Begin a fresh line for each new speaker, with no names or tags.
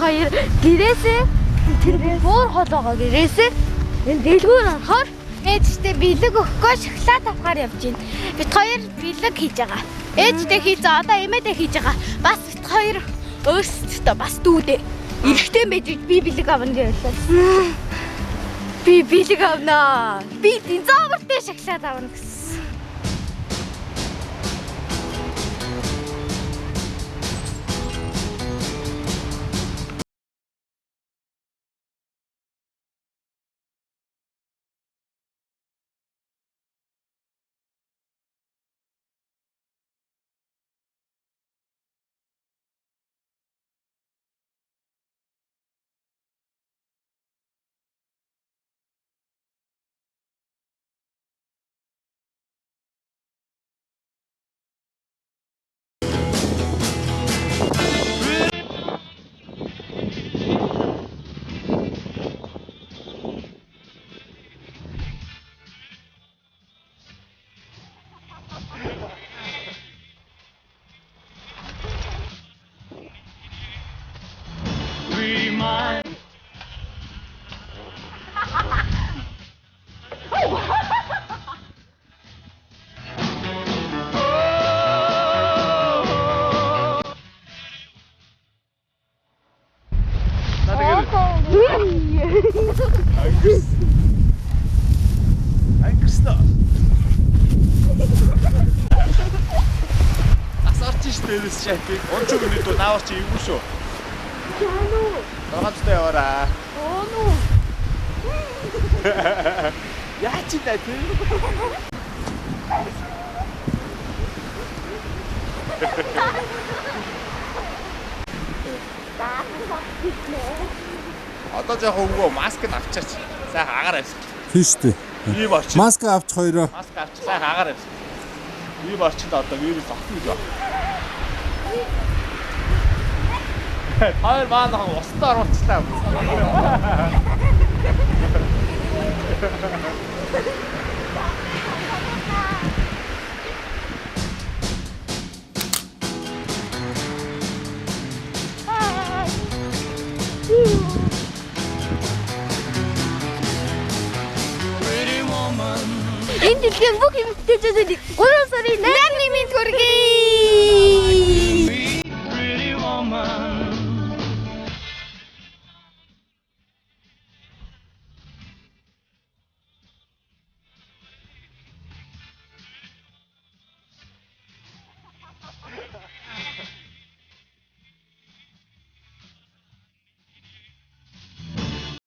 хоёр гэрээсээ бүр хол байгаа гэрээсээ энэ дэлгүүр орохоор ээжтэй бэлэг өгөхгүй шоколад авахаар явж байна. Бид хоёр бэлэг хийж байгаа. Ээжтэй хийцээ одоо эмээтэй хийж байгаа. Бас бид хоёр өөрсдөө бас дүүдээ. Эрэхтэн байж би бэлэг авна гэж байлаа. Би бэлэг авнаа. Би динозавртай шоколад авна гэсэн.
Ангирснаа. Асарч ш дээрээс шатыг. Онч өгнөд дөө наавар чи ивгүй шүү.
Яану.
Багцтай яваараа.
Оону.
Яа чи даа тий. Одоо яг өнгөө маск нь авчаач. Сайхан агаар авч.
Тийш үү.
Би борч.
Маск авч хоёроо.
Маск авч сайхан агаар авч. Би борчод одоо вирус авах гэж байна. Хоёр маанах устдаа оруулчлаа.
Энэ дэлхийн бүх эмэгтэйчүүдийн 3 сарын 8